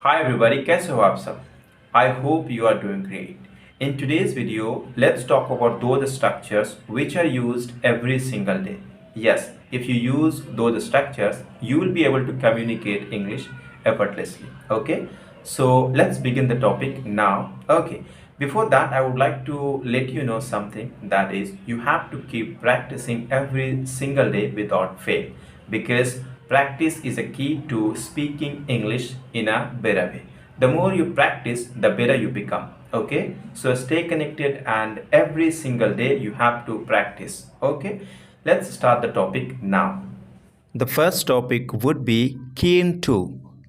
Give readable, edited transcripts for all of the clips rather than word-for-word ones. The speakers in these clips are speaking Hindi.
Hi everybody, कैसे हो आप सब? I hope you are doing great. In today's video, let's talk about those structures which are used every single day. Yes, if you use those structures, you will be able to communicate English effortlessly. Okay, so let's begin the topic now. Okay, before that, I would like to let you know something, that is, you have to keep practicing every single day without fail, because practice is a key to speaking English in a better way. The more you practice, the better you become. Okay, so stay connected, and every single day you have to practice. Okay, let's start the topic now. The first topic would be keen to.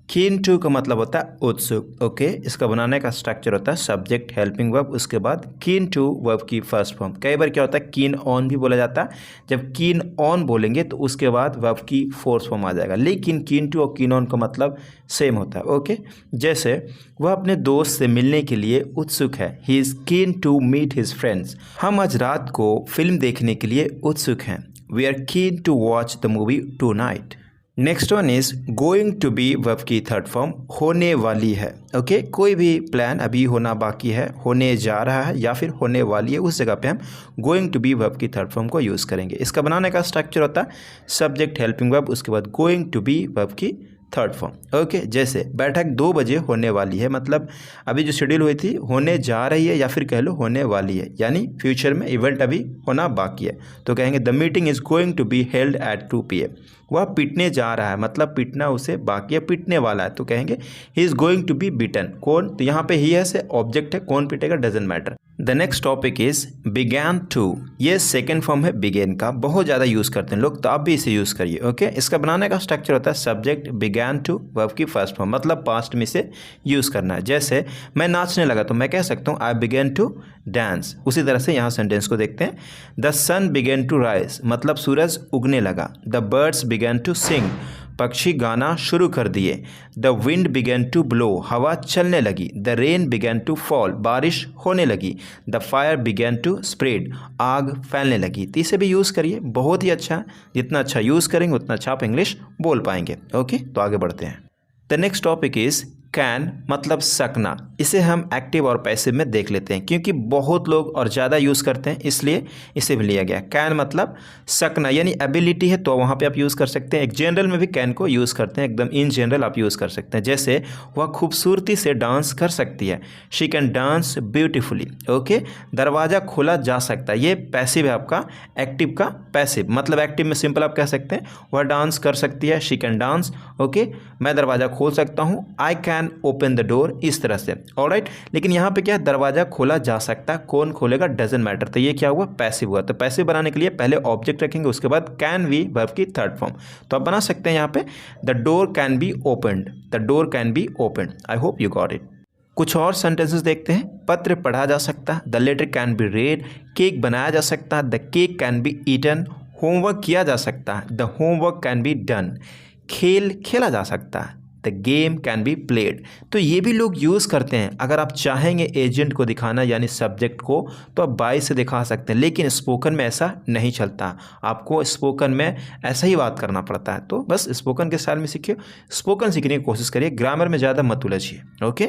Keen to का मतलब होता है उत्सुक। ओके, इसका बनाने का स्ट्रक्चर होता है सब्जेक्ट हेल्पिंग वर्ब, उसके बाद कीन टू वर्ब की फर्स्ट फॉर्म। कई बार क्या होता है कीन ऑन भी बोला जाता है। जब कीन ऑन बोलेंगे तो उसके बाद वर्ब की फोर्थ फॉर्म आ जाएगा, लेकिन कीन टू और कीन ऑन का मतलब सेम होता है। ओके, जैसे वह अपने दोस्त से मिलने के लिए उत्सुक है, he is keen to meet his friends. हम आज रात को फिल्म देखने के लिए उत्सुक हैं, we are keen to watch the movie tonight. Next one is going to be verb की थर्ड फॉर्म, होने वाली है। ओके, कोई भी प्लान अभी होना बाकी है, होने जा रहा है या फिर होने वाली है, उस जगह पे हम गोइंग टू बी वर्ब की थर्ड फॉर्म को यूज़ करेंगे। इसका बनाने का स्ट्रक्चर होता है सब्जेक्ट हेल्पिंग वर्ब, उसके बाद गोइंग टू बी वर्ब की थर्ड फॉर्म। ओके, जैसे बैठक 2 बजे होने वाली है, मतलब अभी जो शेड्यूल हुई थी होने जा रही है या फिर कह लो होने वाली है, यानी फ्यूचर में इवेंट अभी होना बाकी है, तो कहेंगे the meeting is going to be held at 2 PM। वह पीटने जा रहा है, मतलब पीटना उसे बाकी है, पीटने वाला है, तो कहेंगे he is going to be beaten. कौन? तो यहाँ पे ही है से ऑब्जेक्ट है, कौन पीटेगा doesn't matter. The next topic is began too. ये सेकेंड फॉर्म है बिगेन का, बहुत ज़्यादा यूज़ करते हैं लोग, तो आप भी इसे यूज़ करिए। ओके, इसका बनाने का स्ट्रक्चर होता है सब्जेक्ट बिगैन टू वर्ब की फर्स्ट फॉर्म, मतलब पास्ट में इसे यूज़ करना है। जैसे मैं नाचने लगा तो मैं कह सकता हूँ आई बिगेन टू डांस। उसी तरह से यहाँ सेंटेंस को देखते हैं, the sun began to rise, मतलब सूरज उगने लगा। The birds began to sing, पक्षी गाना शुरू कर दिए। The wind began to blow, हवा चलने लगी। The rain began to fall, बारिश होने लगी। The fire began to spread, आग फैलने लगी। तो इसे भी यूज़ करिए, बहुत ही अच्छा। जितना अच्छा यूज़ करेंगे उतना अच्छा आप इंग्लिश बोल पाएंगे। ओके, तो आगे बढ़ते हैं। The next topic is can, मतलब सकना। इसे हम एक्टिव और पैसिव में देख लेते हैं, क्योंकि बहुत लोग और ज़्यादा यूज़ करते हैं, इसलिए इसे भी लिया गया। कैन मतलब सकना, यानी एबिलिटी है, तो वहाँ पे आप यूज़ कर सकते हैं। एक जनरल में भी कैन को यूज़ करते हैं, एकदम इन जनरल आप यूज़ कर सकते हैं। जैसे वह खूबसूरती से डांस कर सकती है, she can dance beautifully. Okay, दरवाज़ा खोला जा सकता है, ये पैसिव है आपका। एक्टिव का पैसिव, मतलब एक्टिव में सिंपल आप कह सकते हैं वह डांस कर सकती है, शी कैन डांस। ओके, मैं दरवाज़ा खोल सकता हूँ, I can open the door, इस तरह से। ऑलराइट, लेकिन यहाँ पे क्या है, दरवाजा खोला जा सकता है, कौन खोलेगा डजंट मैटर, तो ये क्या हुआ, पैसिव हुआ। तो पैसिव बनाने के लिए पहले ऑब्जेक्ट रखेंगे, उसके बाद कैन बी वर्ब की थर्ड फॉर्म। तो आप बना सकते हैं यहाँ पे the door can be opened, the door can be opened. I hope you got it. कुछ और सेंटेंसेस देखते हैं। पत्र पढ़ा जा सकता है, the letter can be read. Cake बनाया जा सकता है, the cake can be eaten. Homework किया जा सकता है, the homework can be done. खेल खेला जा सकता है, the game can be played. तो ये भी लोग यूज़ करते हैं। अगर आप चाहेंगे एजेंट को दिखाना यानी सब्जेक्ट को, तो आप बाय से दिखा सकते हैं, लेकिन स्पोकन में ऐसा नहीं चलता। आपको स्पोकन में ऐसा ही बात करना पड़ता है, तो बस स्पोकन के स्टाइल में सीखिए, स्पोकन सीखने की कोशिश करिए, ग्रामर में ज़्यादा मत उलझिए। ओके,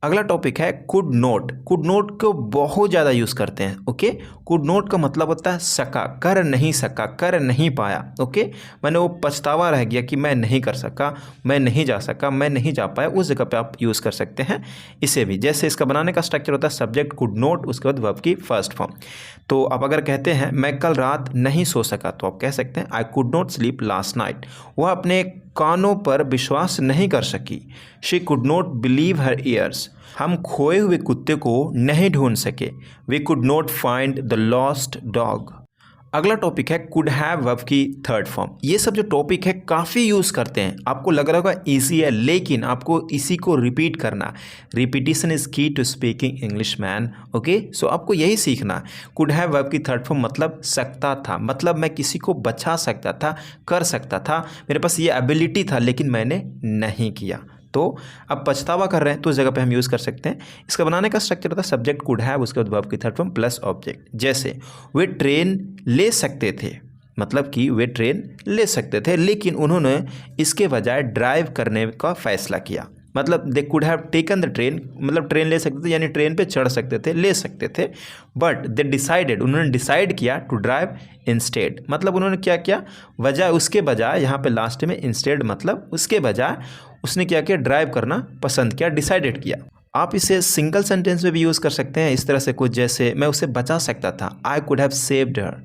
अगला टॉपिक है कुड नोट। कुड नोट को बहुत ज़्यादा यूज़ करते हैं। ओके, कुड नोट का मतलब होता है सका, कर नहीं सका, कर नहीं पाया। ओके, मैंने वो पछतावा रह गया कि मैं नहीं कर सका, मैं नहीं जा सका, मैं नहीं जा पाया, उस जगह पे आप यूज़ कर सकते हैं इसे भी। जैसे इसका बनाने का स्ट्रक्चर होता है सब्जेक्ट कुड नोट, उसके बाद वर्ब की फर्स्ट फॉर्म। तो आप अगर कहते हैं मैं कल रात नहीं सो सका, तो आप कह सकते हैं I could not sleep last night. वह अपने कानों पर विश्वास नहीं कर सकी, she could not believe her ears. हम खोए हुए कुत्ते को नहीं ढूंढ सके, we could not find the lost dog. अगला टॉपिक है कुड हैव वर्ब की थर्ड फॉर्म। ये सब जो टॉपिक है काफ़ी यूज़ करते हैं, आपको लग रहा होगा ईजी है, लेकिन आपको इसी को रिपीट करना। Repetition is key to speaking English man. Okay, so आपको यही सीखना। कुड हैव वर्ब की थर्ड फॉर्म मतलब सकता था, मतलब मैं किसी को बचा सकता था, कर सकता था, मेरे पास ये एबिलिटी था, लेकिन मैंने नहीं किया। तो अब पछतावा कर रहे हैं तो उस जगह पे हम यूज़ कर सकते हैं। इसका बनाने का स्ट्रक्चर होता है सब्जेक्ट कुड हैव, उसके बाद वर्ब की थर्ड फॉर्म प्लस ऑब्जेक्ट। जैसे वे ट्रेन ले सकते थे, मतलब कि वे ट्रेन ले सकते थे, लेकिन उन्होंने इसके बजाय ड्राइव करने का फैसला किया। मतलब they could have taken the train, मतलब ट्रेन ले सकते थे यानी ट्रेन पे चढ़ सकते थे, ले सकते थे, बट दे डिसाइडेड, उन्होंने डिसाइड किया टू ड्राइव इंस्टेड, मतलब उन्होंने क्या किया, वजह उसके बजाय, यहाँ पे लास्ट में इंस्टेड मतलब उसके बजाय उसने क्या किया, ड्राइव करना पसंद किया, डिसाइडेड किया। आप इसे सिंगल सेंटेंस में भी यूज़ कर सकते हैं इस तरह से कुछ, जैसे मैं उसे बचा सकता था, I could have saved her,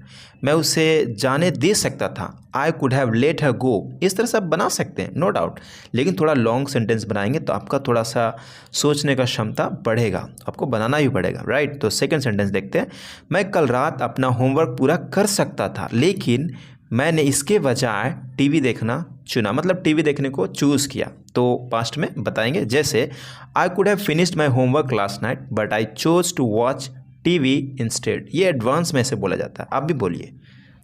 मैं उसे जाने दे सकता था, I could have let her go. इस तरह से आप बना सकते हैं, नो डाउट, लेकिन थोड़ा लॉन्ग सेंटेंस बनाएंगे तो आपका थोड़ा सा सोचने का क्षमता बढ़ेगा, आपको बनाना ही पड़ेगा, राइट। तो सेकंड सेंटेंस देखते हैं, मैं कल रात अपना होमवर्क पूरा कर सकता था लेकिन मैंने इसके बजाय टीवी देखना चुना, मतलब टीवी देखने को चूज़ किया। तो पास्ट में बताएंगे, जैसे I could have finished my homework last night but I chose to watch TV instead. ये एडवांस में से बोला जाता है, आप भी बोलिए।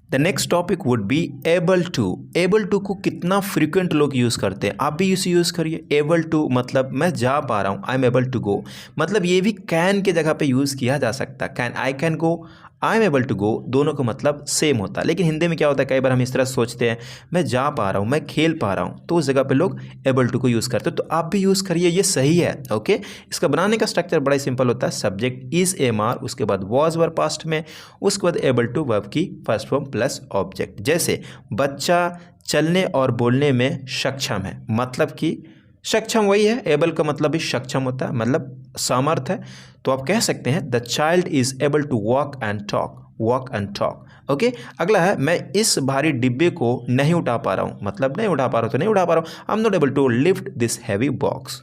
The next topic would be able to. Able to को कितना फ्रीक्वेंट लोग यूज़ करते हैं, आप भी इसे यूज़ करिए। एबल टू मतलब मैं जा पा रहा हूँ, I am able to go, मतलब ये भी कैन के जगह पे यूज़ किया जा सकता है। Can, I can go, I am able to go, दोनों का मतलब सेम होता है। लेकिन हिंदी में क्या होता है, कई बार हम इस तरह सोचते हैं मैं जा पा रहा हूँ, मैं खेल पा रहा हूँ, तो उस जगह पे लोग एबल टू को यूज़ करते हैं। तो आप भी यूज़ करिए, ये सही है, ओके। इसका बनाने का स्ट्रक्चर बड़ा ही सिंपल होता है, सब्जेक्ट इज एम आर, उसके बाद वॉज वर्ब पास्ट में, उसके बाद एबल टू वर्ब की फर्स्ट फॉर्म प्लस ऑब्जेक्ट। जैसे बच्चा चलने और बोलने में सक्षम है, मतलब कि सक्षम वही है, एबल का मतलब भी सक्षम होता है, मतलब सामर्थ्य है। तो आप कह सकते हैं the child is able to walk and talk, walk and talk, okay. अगला है मैं इस भारी डिब्बे को नहीं उठा पा रहा हूँ, मतलब नहीं उठा पा रहा हूँ तो नहीं उठा पा रहा हूँ, I am not able to lift this heavy box.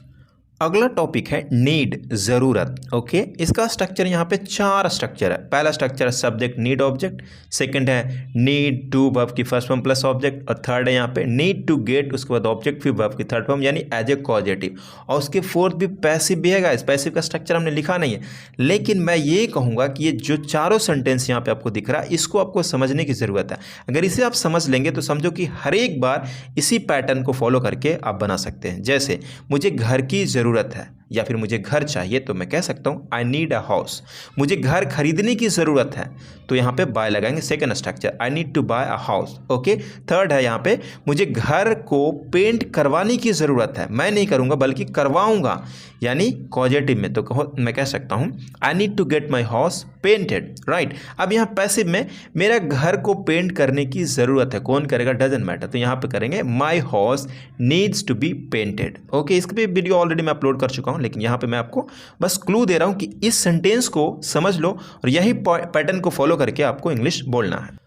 अगला टॉपिक है नीड, ज़रूरत, ओके। इसका स्ट्रक्चर यहाँ पे 4 स्ट्रक्चर है। पहला स्ट्रक्चर है सब्जेक्ट नीड ऑब्जेक्ट, सेकंड है नीड टू वर्ब की फर्स्ट फॉर्म प्लस ऑब्जेक्ट, और थर्ड है यहाँ पे नीड टू गेट, उसके बाद ऑब्जेक्ट फिर वर्ब की थर्ड फॉर्म यानी एज ए कॉजेटिव, और उसके फोर्थ भी पैसिव भी है। गाइस पैसिव का स्ट्रक्चर हमने लिखा नहीं है, लेकिन मैं ये कहूँगा कि ये जो चारों सेंटेंस यहाँ पे आपको दिख रहा है, इसको आपको समझने की ज़रूरत है। अगर इसे आप समझ लेंगे तो समझो कि हर एक बार इसी पैटर्न को फॉलो करके आप बना सकते हैं। जैसे मुझे घर की ज़रूरत है या फिर मुझे घर चाहिए, तो मैं कह सकता हूँ आई नीड अ हाउस। मुझे घर खरीदने की ज़रूरत है, तो यहाँ पे बाय लगाएंगे, second structure I need to buy a house, okay. Third है यहाँ पे मुझे घर को पेंट करवाने की ज़रूरत है, मैं नहीं करूँगा बल्कि करवाऊँगा, यानी कॉजेटिव में तो मैं कह सकता हूँ I need to get my house painted, right. अब यहाँ पैसिव में मेरा घर को पेंट करने की ज़रूरत है, कौन करेगा डजेंट मैटर, तो यहाँ पे करेंगे my house needs to be painted, okay. इसका भी वीडियो ऑलरेडी मैं अपलोड कर चुका हूँ, लेकिन यहाँ पे मैं आपको बस क्लू दे रहा हूँ कि इस सेंटेंस को समझ लो और यही पैटर्न को फॉलो करके आपको इंग्लिश बोलना है।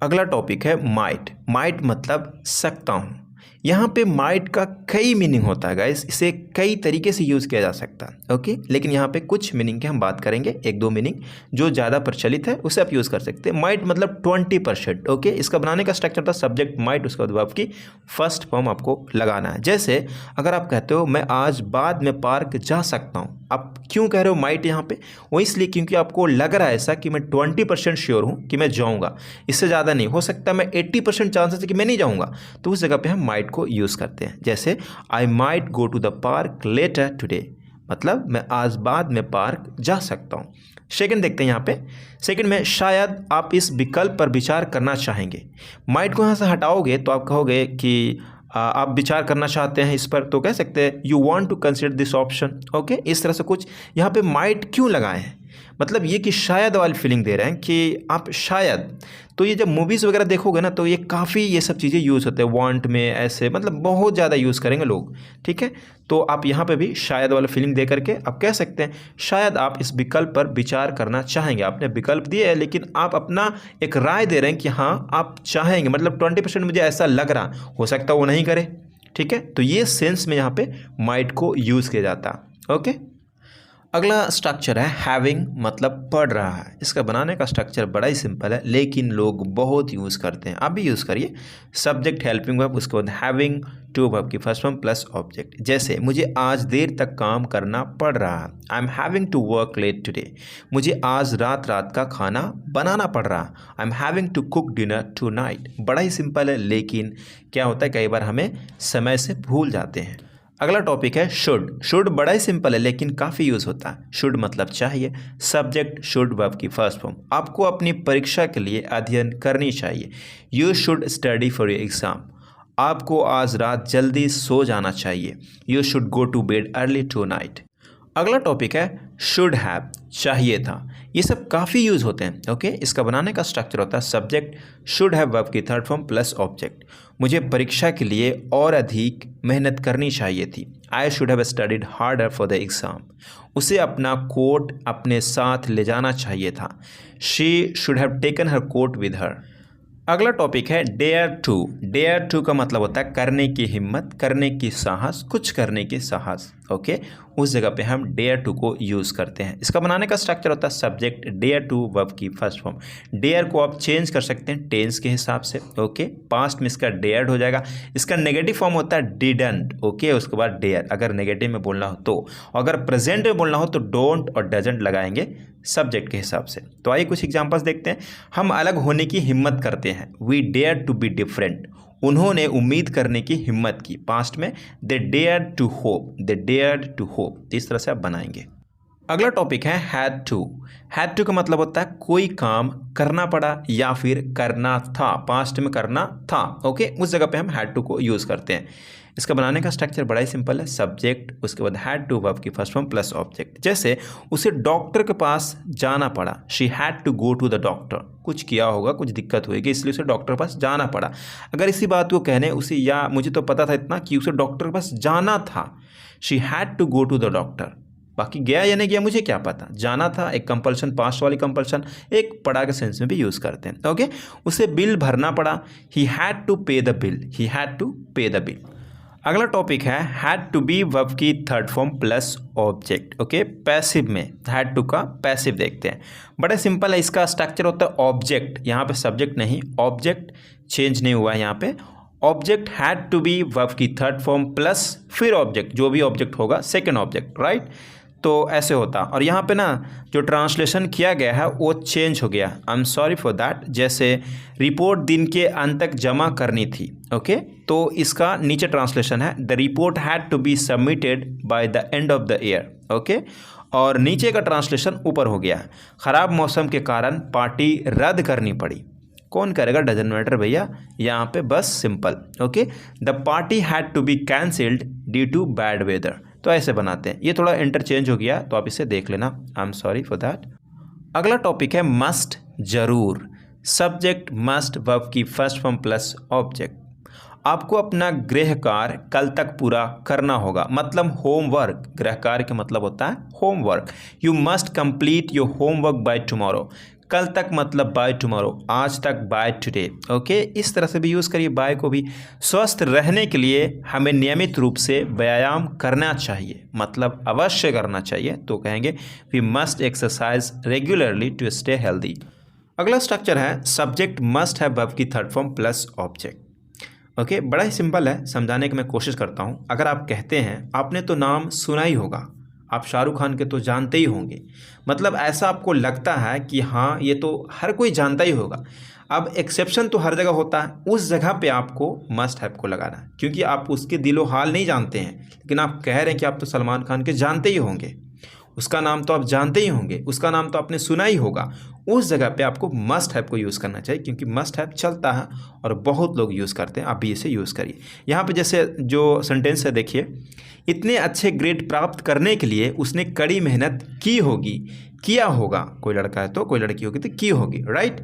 अगला टॉपिक है माइट। माइट मतलब सकता हूँ। यहाँ पे माइट का कई मीनिंग होता है गाइस, इसे कई तरीके से यूज़ किया जा सकता है, ओके। लेकिन यहाँ पे कुछ मीनिंग की हम बात करेंगे, एक दो मीनिंग जो ज़्यादा प्रचलित है उसे आप यूज़ कर सकते हैं। माइट मतलब 20%, ओके। इसका बनाने का स्ट्रक्चर था सब्जेक्ट माइट, उसके बाद वर्ब की फर्स्ट फॉर्म आपको लगाना है। जैसे अगर आप कहते हो मैं आज बाद में पार्क जा सकता हूँ, आप क्यों कह रहे हो माइट यहाँ पे, वो इसलिए क्योंकि आपको लग रहा है ऐसा कि मैं 20% श्योर हूँ कि मैं जाऊँगा, इससे ज़्यादा नहीं हो सकता, मैं 80% चांसेस है कि मैं नहीं जाऊँगा, तो उस जगह पे हम माइट को यूज़ करते हैं। जैसे I might go to the park later today, मतलब मैं आज बाद में पार्क जा सकता हूँ। सेकंड देखते हैं यहाँ पे, सेकंड में शायद आप इस विकल्प पर विचार करना चाहेंगे। माइट को यहाँ से हटाओगे तो आप कहोगे कि आप विचार करना चाहते हैं इस पर, तो कह सकते हैं you want to consider this option, okay. इस तरह से कुछ यहाँ पे माइट क्यों लगाए हैं, मतलब ये कि शायद वाली फीलिंग दे रहे हैं कि आप शायद। तो ये जब मूवीज़ वगैरह देखोगे ना तो ये काफ़ी ये सब चीज़ें यूज़ होते हैं, वांट में ऐसे मतलब बहुत ज़्यादा यूज़ करेंगे लोग, ठीक है। तो आप यहाँ पे भी शायद वाला फीलिंग दे करके आप कह सकते हैं शायद आप इस विकल्प पर विचार करना चाहेंगे। आपने विकल्प दिए है लेकिन आप अपना एक राय दे रहे हैं कि हाँ आप चाहेंगे, मतलब 20% मुझे ऐसा लग रहा, हो सकता है वो नहीं करे, ठीक है। तो ये सेंस में यहाँ पे माइट को यूज़ किया जाता, ओके। अगला स्ट्रक्चर है हैविंग, मतलब पढ़ रहा है। इसका बनाने का स्ट्रक्चर बड़ा ही सिंपल है लेकिन लोग बहुत यूज़ करते हैं, आप भी यूज़ करिए। सब्जेक्ट हेल्पिंग वर्ब, उसके बाद हैविंग टू वर्ब की फर्स्ट फॉर्म प्लस ऑब्जेक्ट। जैसे मुझे आज देर तक काम करना पड़ रहा है, I am having to work late today. मुझे आज रात का खाना बनाना पड़ रहा, I am having to cook dinner tonight. बड़ा ही सिंपल है लेकिन क्या होता है कई बार हमें समय से भूल जाते हैं। अगला टॉपिक है शुड। शुड बड़ा ही सिंपल है लेकिन काफ़ी यूज़ होता है। शुड मतलब चाहिए, सब्जेक्ट शुड वर्ब की फर्स्ट फॉर्म। आपको अपनी परीक्षा के लिए अध्ययन करनी चाहिए, you should study for your exam. आपको आज रात जल्दी सो जाना चाहिए। You should go to bed early tonight. अगला टॉपिक है शुड हैव, चाहिए था। ये सब काफ़ी यूज़ होते हैं। ओके, इसका बनाने का स्ट्रक्चर होता है सब्जेक्ट शुड हैव वर्ब की थर्ड फॉर्म प्लस ऑब्जेक्ट। मुझे परीक्षा के लिए और अधिक मेहनत करनी चाहिए थी। I should have studied harder for the exam. उसे अपना कोट अपने साथ ले जाना चाहिए था। She should have taken her coat with her. अगला टॉपिक है डेयर टू। डेयर टू का मतलब होता है करने की हिम्मत, करने की साहस, कुछ करने की साहस। ओके, उस जगह पे हम डेयर टू को यूज़ करते हैं। इसका बनाने का स्ट्रक्चर होता है सब्जेक्ट डेयर टू वर्ब की फर्स्ट फॉर्म। डेयर को आप चेंज कर सकते हैं टेंस के हिसाब से। ओके, पास्ट में इसका डेयर्ड हो जाएगा। इसका नेगेटिव फॉर्म होता है डिडंट। ओके, उसके बाद डेयर अगर नेगेटिव में बोलना हो तो, अगर प्रेजेंट में बोलना हो तो डोंट और डजंट लगाएंगे सब्जेक्ट के हिसाब से। तो आइए कुछ एग्जांपल्स देखते हैं। हम अलग होने की हिम्मत करते हैं। We dare to be different. उन्होंने उम्मीद करने की हिम्मत की। पास्ट में they dare to hope, they dare to hope. इस तरह से आप बनाएंगे। अगला टॉपिक है हैड टू। हैड टू का मतलब होता है कोई काम करना पड़ा या फिर करना था। पास्ट में करना था। ओके, उस जगह पे हम हैड टू को यूज़ करते हैं। इसका बनाने का स्ट्रक्चर बड़ा ही सिंपल है सब्जेक्ट उसके बाद हैड टू वर्ब की फर्स्ट फॉर्म प्लस ऑब्जेक्ट। जैसे उसे डॉक्टर के पास जाना पड़ा। She had to go to the doctor. कुछ किया होगा, कुछ दिक्कत होगी इसलिए उसे डॉक्टर के पास जाना पड़ा। अगर इसी बात को कहने उसे या मुझे तो पता था इतना कि उसे डॉक्टर के पास जाना था। She had to go to the doctor. बाकी गया या नहीं गया मुझे क्या पता, जाना था एक कंपल्शन, पास्ट वाली कंपल्शन एक पड़ा के सेंस में भी यूज़ करते हैं। ओके, उसे बिल भरना पड़ा। He had to pay the bill. He had to pay the bill. अगला टॉपिक है हैड टू बी वर्ब की third form plus object. Okay, passive में हैड टू का पैसिव देखते हैं। बड़ा सिंपल है, इसका स्ट्रक्चर होता है ऑब्जेक्ट, यहाँ पे सब्जेक्ट नहीं, ऑब्जेक्ट चेंज नहीं हुआ है यहाँ पे। Object had to be verb की थर्ड फॉर्म प्लस फिर ऑब्जेक्ट, जो भी ऑब्जेक्ट होगा सेकेंड ऑब्जेक्ट, राइट। तो ऐसे होता। और यहाँ पे ना जो ट्रांसलेशन किया गया है वो चेंज हो गया। I am sorry for that. जैसे रिपोर्ट दिन के अंत तक जमा करनी थी। ओके, तो इसका नीचे ट्रांसलेशन है the report had to be submitted by the end of the year. Okay, और नीचे का ट्रांसलेशन ऊपर हो गया है ख़राब मौसम के कारण पार्टी रद्द करनी पड़ी। कौन करेगा, डजंट मैटर भैया, यहाँ पे बस simple. Okay, the party had to be cancelled due to bad weather. तो ऐसे बनाते हैं। ये थोड़ा इंटरचेंज हो गया तो आप इसे देख लेना। I am sorry for that. अगला टॉपिक है मस्ट, जरूर। सब्जेक्ट मस्ट वर्ब की फर्स्ट फॉर्म प्लस ऑब्जेक्ट। आपको अपना गृह कार्य कल तक पूरा करना होगा, मतलब होमवर्क। गृह कार्य का मतलब होता है homework. You must complete your homework by tomorrow. कल तक मतलब बाय टुमारो, आज तक बाय टुडे। ओके, इस तरह से भी यूज़ करिए बाय को भी। स्वस्थ रहने के लिए हमें नियमित रूप से व्यायाम करना चाहिए, मतलब अवश्य करना चाहिए। तो कहेंगे we must exercise regularly to stay healthy. अगला स्ट्रक्चर है सब्जेक्ट मस्ट हैव वर्ब की third form plus object. Okay, बड़ा ही सिंपल है, समझाने की मैं कोशिश करता हूँ। अगर आप कहते हैं आपने तो नाम सुना ही होगा, आप शाहरुख खान के तो जानते ही होंगे, मतलब ऐसा आपको लगता है कि हाँ ये तो हर कोई जानता ही होगा। अब एक्सेप्शन तो हर जगह होता है, उस जगह पे आपको मस्ट हैव को लगाना है, क्योंकि आप उसके दिलो हाल नहीं जानते हैं, लेकिन आप कह रहे हैं कि आप तो सलमान खान के जानते ही होंगे, उसका नाम तो आप जानते ही होंगे, उसका नाम तो आपने सुना ही होगा। उस जगह पे आपको मस्ट हैव को यूज़ करना चाहिए, क्योंकि मस्ट हैव चलता है और बहुत लोग यूज़ करते हैं। आप भी इसे यूज़ करिए। यहाँ पे जैसे जो सेंटेंस है देखिए, इतने अच्छे ग्रेड प्राप्त करने के लिए उसने कड़ी मेहनत की होगी, किया होगा। कोई लड़का है तो कोई लड़की होगी तो की होगी, राइट।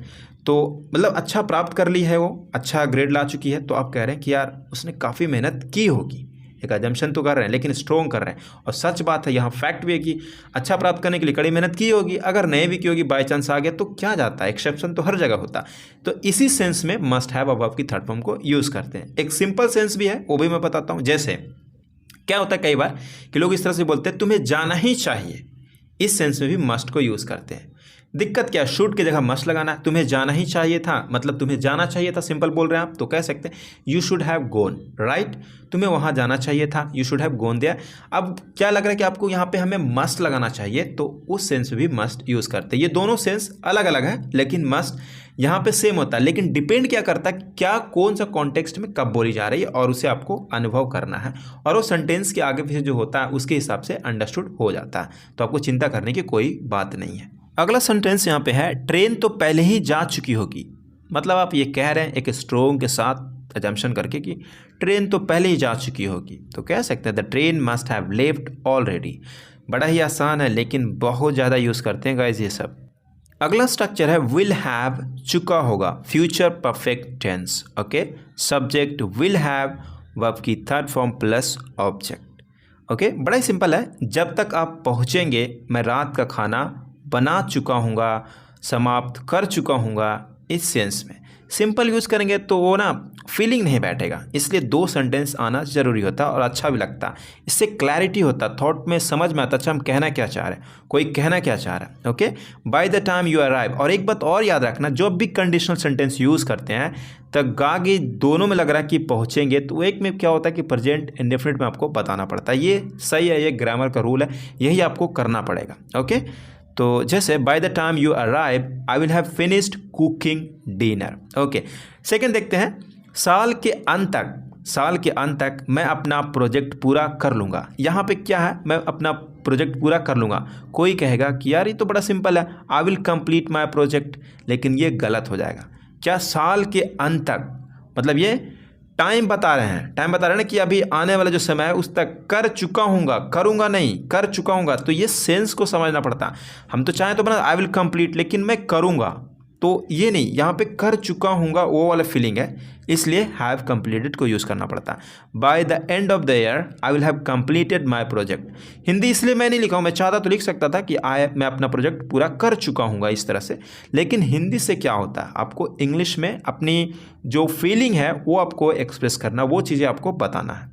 तो मतलब अच्छा प्राप्त कर ली है, वो अच्छा ग्रेड ला चुकी है, तो आप कह रहे हैं कि यार उसने काफ़ी मेहनत की होगी। एक अजम्पशन तो कर रहे हैं लेकिन स्ट्रॉन्ग कर रहे हैं, और सच बात है, यहाँ फैक्ट भी है कि अच्छा प्राप्त करने के लिए कड़ी मेहनत की होगी। अगर नहीं भी की होगी, बाई चांस आ गया तो क्या जाता है, एक्सेप्शन तो हर जगह होता है। तो इसी सेंस में मस्ट हैव अबव की थर्ड फॉर्म को यूज़ करते हैं। एक सिंपल सेंस भी है, वो भी मैं बताता हूँ। जैसे क्या होता है कई बार कि लोग इस तरह से बोलते हैं तुम्हें जाना ही चाहिए, इस सेंस में भी मस्ट को यूज़ करते हैं। दिक्कत क्या, शुड की जगह मस्ट लगाना है। तुम्हें जाना ही चाहिए था, मतलब तुम्हें जाना चाहिए था, सिंपल बोल रहे हैं आप, तो कह सकते हैं you should have gone, right. तुम्हें वहाँ जाना चाहिए था, you should have gone there. अब क्या लग रहा है कि आपको यहाँ पे हमें मस्ट लगाना चाहिए, तो उस सेंस में भी मस्ट यूज़ करते हैं। ये दोनों सेंस अलग अलग है, लेकिन मस्ट यहाँ पे सेम होता है। लेकिन डिपेंड क्या करता है, क्या कौन सा कॉन्टेक्स्ट में कब बोली जा रही है, और उसे आपको अनुभव करना है, और वो सेंटेंस के आगे पीछे जो होता है उसके हिसाब से अंडरस्टूड हो जाता है। तो आपको चिंता करने की कोई बात नहीं है। अगला सेंटेंस यहाँ पे है ट्रेन तो पहले ही जा चुकी होगी। मतलब आप ये कह रहे हैं एक स्ट्रोंग के साथ अजम्पशन करके कि ट्रेन तो पहले ही जा चुकी होगी, तो कह सकते हैं the train must have left already. बड़ा ही आसान है लेकिन बहुत ज़्यादा यूज़ करते हैं गाइज ये सब। अगला स्ट्रक्चर है विल हैव, चुका होगा, future perfect tense. Okay, subject will have, verb की third form plus object. Okay, बड़ा ही सिंपल है। जब तक आप पहुँचेंगे मैं रात का खाना बना चुका हूँगा, समाप्त कर चुका हूँगा, इस सेंस में सिंपल यूज़ करेंगे तो वो ना फीलिंग नहीं बैठेगा, इसलिए 2 सेंटेंस आना ज़रूरी होता और अच्छा भी लगता। इससे क्लैरिटी होता, थॉट में समझ में आता, अच्छा हम कहना क्या चाह रहे हैं, कोई कहना क्या चाह रहा है। Okay, by the time you arrive. और एक बात और याद रखना, जो भी कंडीशनल सेंटेंस यूज़ करते हैं तब आगे दोनों में लग रहा है कि पहुँचेंगे, तो एक में क्या होता है कि प्रेजेंट इंडेफिनिट में आपको बताना पड़ता है। ये सही है, ये ग्रामर का रूल है, यही आपको करना पड़ेगा। ओके, तो जैसे by the time you arrive I will have finished cooking dinner. Okay, second देखते हैं, साल के अंत तक मैं अपना प्रोजेक्ट पूरा कर लूँगा। यहाँ पे क्या है, मैं अपना प्रोजेक्ट पूरा कर लूँगा। कोई कहेगा कि यार ये तो बड़ा सिंपल है, I will complete my project, लेकिन ये गलत हो जाएगा। क्या साल के अंत तक, मतलब ये टाइम बता रहे हैं ना कि अभी आने वाला जो समय है उस तक कर चुका हूँगा, करूँगा नहीं, कर चुका हूँगा, तो ये सेंस को समझना पड़ता। हम तो चाहें तो बना आई विल कंप्लीट, लेकिन मैं करूँगा, तो ये नहीं, यहाँ पे कर चुका हूँगा वो वाला फीलिंग है, इसलिए हैव कंप्लीटेड को यूज़ करना पड़ता। Bye the end of the year I will have completed my project. Hindi इसलिए मैं नहीं लिखा हूँ, मैं चाहता तो लिख सकता था कि मैं अपना प्रोजेक्ट पूरा कर चुका हूँगा इस तरह से, लेकिन हिंदी से क्या होता है, आपको इंग्लिश में अपनी जो फीलिंग है वो आपको एक्सप्रेस करना, वो चीज़ें आपको बताना है।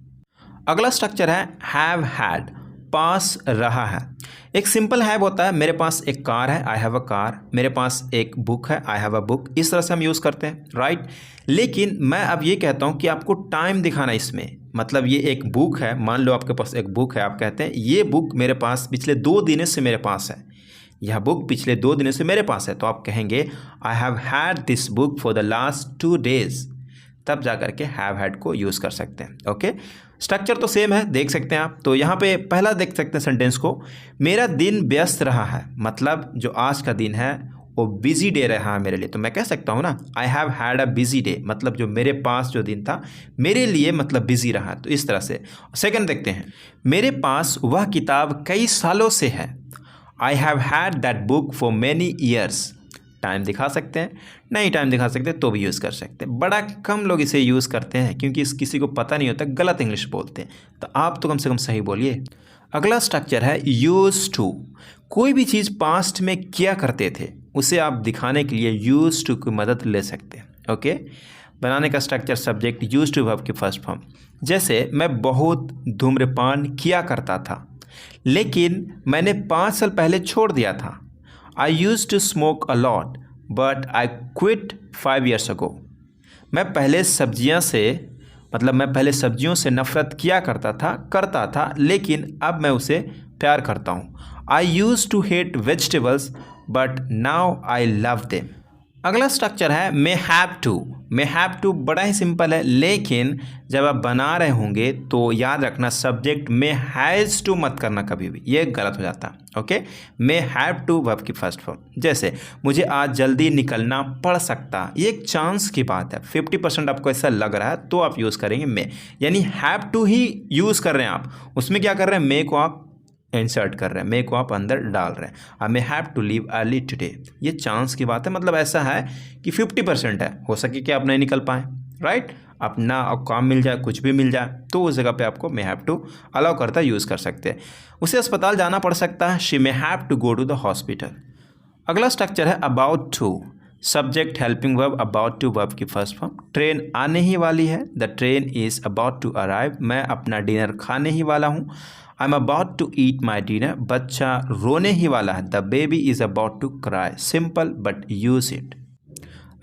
अगला स्ट्रक्चर है हैव हैड, पास रहा है। एक सिंपल हैव होता है, मेरे पास एक कार है, आई हैव अ कार, मेरे पास एक बुक है, आई हैव अ बुक, इस तरह से हम यूज़ करते हैं, राइट। लेकिन मैं अब ये कहता हूँ कि आपको टाइम दिखाना इसमें, मतलब ये एक बुक है, मान लो आपके पास एक बुक है, आप कहते हैं ये बुक मेरे पास पिछले 2 दिनों से मेरे पास है, यह बुक पिछले 2 दिनों से मेरे पास है, तो आप कहेंगे I have had this book for the last 2 days, तब जा करके हैव हैड को यूज़ कर सकते हैं। ओके, स्ट्रक्चर तो सेम है, देख सकते हैं आप। तो यहाँ पे पहला देख सकते हैं सेंटेंस को, मेरा दिन व्यस्त रहा है, मतलब जो आज का दिन है वो बिजी डे रहा है मेरे लिए, तो मैं कह सकता हूँ ना I have had a busy day, मतलब जो मेरे पास जो दिन था मेरे लिए मतलब बिजी रहा, तो इस तरह से। सेकंड देखते हैं, मेरे पास वह किताब कई सालों से है, I have had that book for many years. Time दिखा सकते हैं, नहीं टाइम दिखा सकते तो भी यूज़ कर सकते हैं। बड़ा कम लोग इसे यूज़ करते हैं क्योंकि किसी को पता नहीं होता, गलत इंग्लिश बोलते हैं, तो आप तो कम से कम सही बोलिए। अगला स्ट्रक्चर है यूज टू। कोई भी चीज़ पास्ट में किया करते थे उसे आप दिखाने के लिए यूज टू की मदद ले सकते हैं। ओके, बनाने का structure subject use to verb की फर्स्ट फॉर्म। जैसे मैं बहुत धूम्रपान किया करता था लेकिन मैंने 5 साल पहले छोड़ दिया था। I used to smoke a lot, but I quit 5 years ago. मैं पहले सब्जियों से नफ़रत किया करता था लेकिन अब मैं उसे प्यार करता हूँ। I used to hate vegetables, but now I love them. अगला स्ट्रक्चर है may have to. May have to बड़ा ही सिंपल है, लेकिन जब आप बना रहे होंगे तो याद रखना सब्जेक्ट मे हैज़ टू मत करना कभी भी, ये गलत हो जाता। Okay, may have to verb की फर्स्ट फॉर्म। जैसे मुझे आज जल्दी निकलना पड़ सकता, ये एक चांस की बात है, 50% आपको ऐसा लग रहा है तो आप यूज़ करेंगे मे, यानी हैव टू ही यूज़ कर रहे हैं आप, उसमें क्या कर रहे हैं, मे को आप इंसर्ट कर रहे हैं, मे को आप अंदर डाल रहे हैं। I may have to leave early today, ये चांस की बात है, मतलब ऐसा है कि 50% है, हो सके कि आप नहीं निकल पाएँ, राइट। अपना काम मिल जाए, कुछ भी मिल जाए, तो उस जगह पे आपको मे हैव टू अलाउ करता है, यूज़ कर सकते हैं। उसे अस्पताल जाना पड़ सकता है, she may have to go to the hospital. अगला स्ट्रक्चर है about to. Subject helping verb, about to verb की फर्स्ट फॉर्म। ट्रेन आने ही वाली है, the train is about to arrive, मैं अपना डिनर खाने ही वाला हूँ, I am about to eat my dinner, बच्चा रोने ही वाला है, the baby is about to cry. Simple but use it.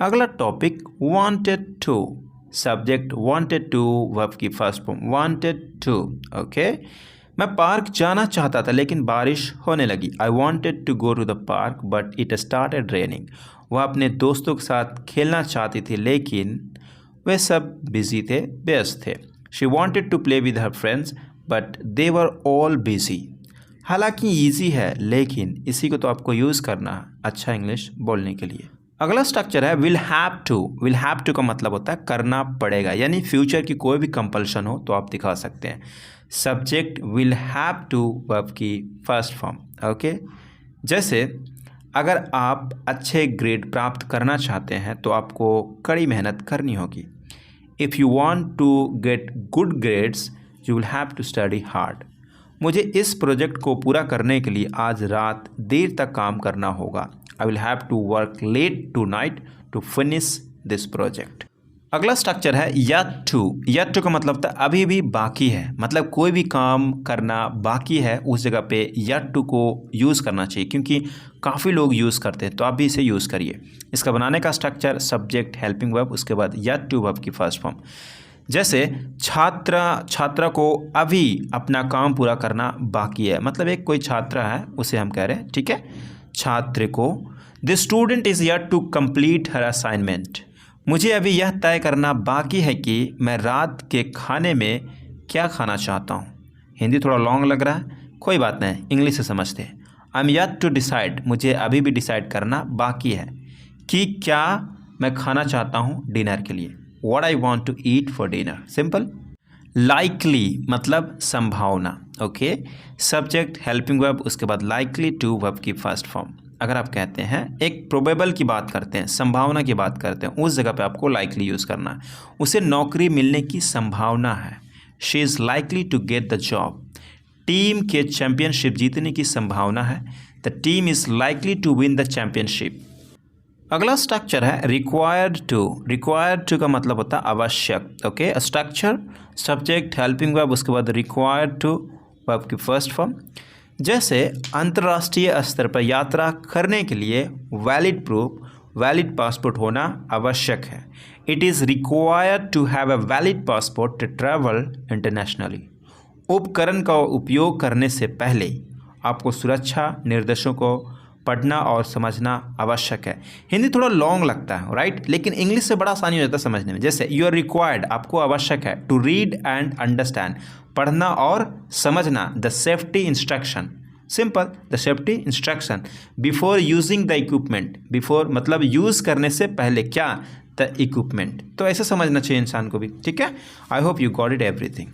अगला topic wanted to. Subject wanted to verb की first form, wanted to. Okay, मैं पार्क जाना चाहता था लेकिन बारिश होने लगी, I wanted to go to the park but it started raining. वह अपने दोस्तों के साथ खेलना चाहती थी लेकिन वे सब बिजी थे, व्यस्त थे। She wanted to play with her friends but they were all busy. हालांकि ईजी है लेकिन इसी को तो आपको यूज़ करना है अच्छा इंग्लिश बोलने के लिए। अगला स्ट्रक्चर है will have to. Will have to का मतलब होता है करना पड़ेगा, यानी फ्यूचर की कोई भी कंपल्शन हो तो आप दिखा सकते हैं। Subject will have to verb की फर्स्ट फॉर्म। ओके, जैसे अगर आप अच्छे ग्रेड प्राप्त करना चाहते हैं तो आपको कड़ी मेहनत करनी होगी। If you want to get good grades you will have to study hard. मुझे इस प्रोजेक्ट को पूरा करने के लिए आज रात देर तक काम करना होगा। I will have to work late tonight to finish this project. अगला स्ट्रक्चर है यट टू। यट टू का मतलब होता है अभी भी बाकी है, मतलब कोई भी काम करना बाकी है उस जगह पे यट टू को यूज़ करना चाहिए, क्योंकि काफ़ी लोग यूज़ करते हैं, तो आप भी इसे यूज़ करिए। इसका बनाने का स्ट्रक्चर सब्जेक्ट हेल्पिंग वर्ब, उसके बाद यट टू वर्ब की फर्स्ट फॉर्म। जैसे छात्रा को अभी अपना काम पूरा करना बाकी है, मतलब एक कोई छात्रा है उसे हम कह रहे हैं, ठीक है, छात्र को। The student is yet to complete her assignment. मुझे अभी यह तय करना बाकी है कि मैं रात के खाने में क्या खाना चाहता हूँ। हिंदी थोड़ा लॉन्ग लग रहा है, कोई बात नहीं, इंग्लिश से समझते हैं। I am yet to decide. मुझे अभी भी डिसाइड करना बाकी है कि क्या मैं खाना चाहता हूँ डिनर के लिए। What I want to eat for dinner. Simple. Likely मतलब संभावना। ओके, सब्जेक्ट हेल्पिंग वर्ब, उसके बाद लाइकली टू वर्ब की फर्स्ट फॉर्म। अगर आप कहते हैं एक प्रोबेबल की बात करते हैं, संभावना की बात करते हैं, उस जगह पे आपको लाइकली यूज़ करना है। उसे नौकरी मिलने की संभावना है। She is likely to get the job. Team के चैम्पियनशिप जीतने की संभावना है। The team is likely to win the championship. अगला स्ट्रक्चर है रिक्वायर्ड टू। रिक्वायर्ड टू का मतलब होता है आवश्यक। Okay, structure subject helping verb, उसके बाद रिक्वायर्ड टू वर्ब की फर्स्ट फॉर्म। जैसे अंतर्राष्ट्रीय स्तर पर यात्रा करने के लिए वैलिड प्रूफ, वैलिड पासपोर्ट होना आवश्यक है। It is required to have a valid passport to travel internationally. उपकरण का उपयोग करने से पहले आपको सुरक्षा निर्देशों को पढ़ना और समझना आवश्यक है। हिंदी थोड़ा लॉन्ग लगता है, राइट, लेकिन इंग्लिश से बड़ा आसानी हो जाता है समझने में। जैसे यू आर रिक्वायर्ड, आपको आवश्यक है, टू रीड एंड अंडरस्टैंड, पढ़ना और समझना, the safety instruction. Simple, the safety instruction before using the equipment. Before मतलब यूज़ करने से पहले क्या, द इक्विपमेंट। तो ऐसे समझना चाहिए इंसान को भी, ठीक है। I hope you got it everything.